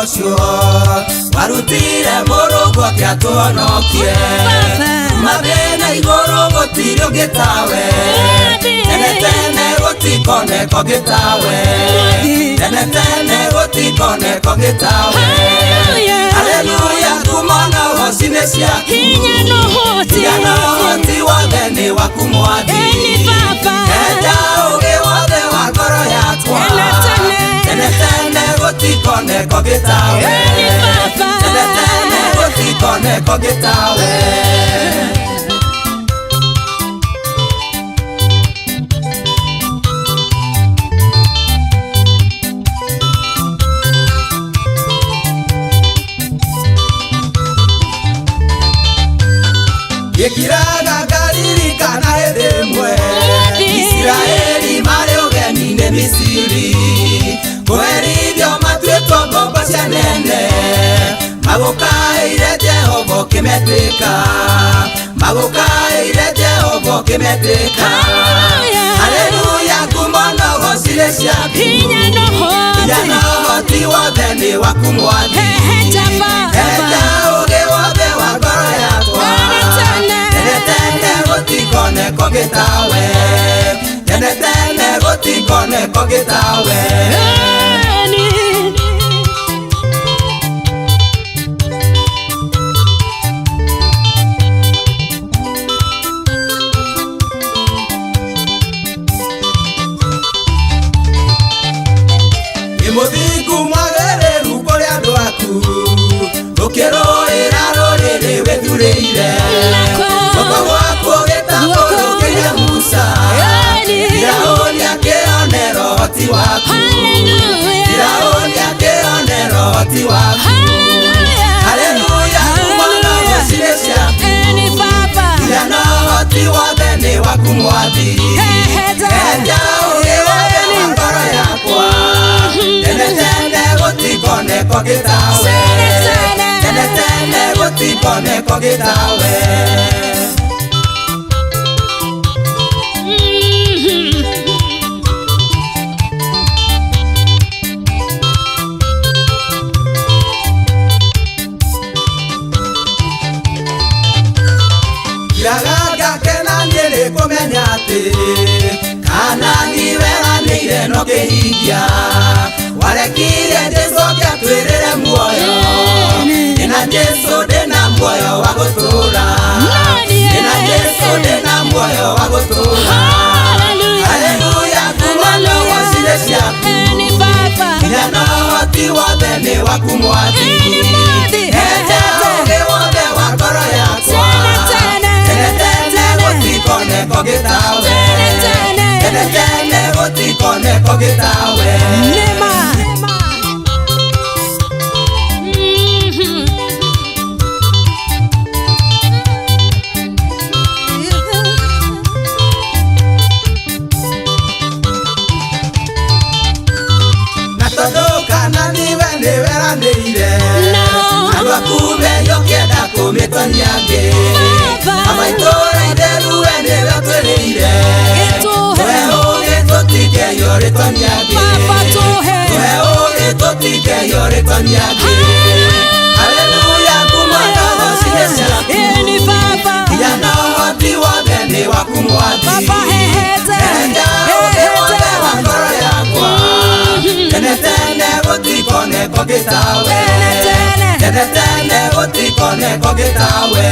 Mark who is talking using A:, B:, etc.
A: osho warutire murugo akiatuonokie mabena igoro gotire gitawe tene gotikone kogitawe tene gotikone kogitawe haleluya kumona hosine siaki hinya no hoti wadeni wakumwadi eja uge wade wakoro yatwa tene gotikone kogitawe tene gotikone kogitawe Yekiraga galiri kana edemwe Israeli mare ugeni ne Misiri Kweridyo matweto bomba shanene Magoka ire Jehova kimetrika Magoka ire Jehova kimetrika Haleluya kumono gosile shabi Hinya noho tiwa deni wakumwadi Heja uge wade wakoro yatwa Tene gotikone kogitawe Tene gotikone kogitawe Imothiku mwagere rukore andu aku Ukero iraro riri wethureire Koko wako gitabo kenya Musa Iraoni akeonero hoti waku Iraoni akeonero hoti waku Haleluya kumona wasile shaku Irano hoti wadeni wakumwadi Eja uge wade wakoro yakwa Tene gotikone kogitawe Tene gotikone kogitawe Yagaga kena nyere komenyate Kana nivera nire no kehigia Warekire Jesu kiatwirire muoyo Ina Jesu dena muoyo wagotura Ina Jesu dena muoyo wagotura Haleluya kumano wasile shaku Ina hoti wadeni wakumwadi Eja uge wade wakoro yatwa Tene gotikone kogitawe Tene gotikone kogitawe Natodoka na niwe niwerandeire Agwakume yokienda kumitoniage Amaitora ideruwe niwe atwereire Tuhe totike yoritoniage Tuhe totike yoritoniage Haleluya kumana hosine shaku Yano hoti wadeni wakumwadi Eja uge wade wakoro yakwa Tene gotikone kogitawe Tene gotikone kogitawe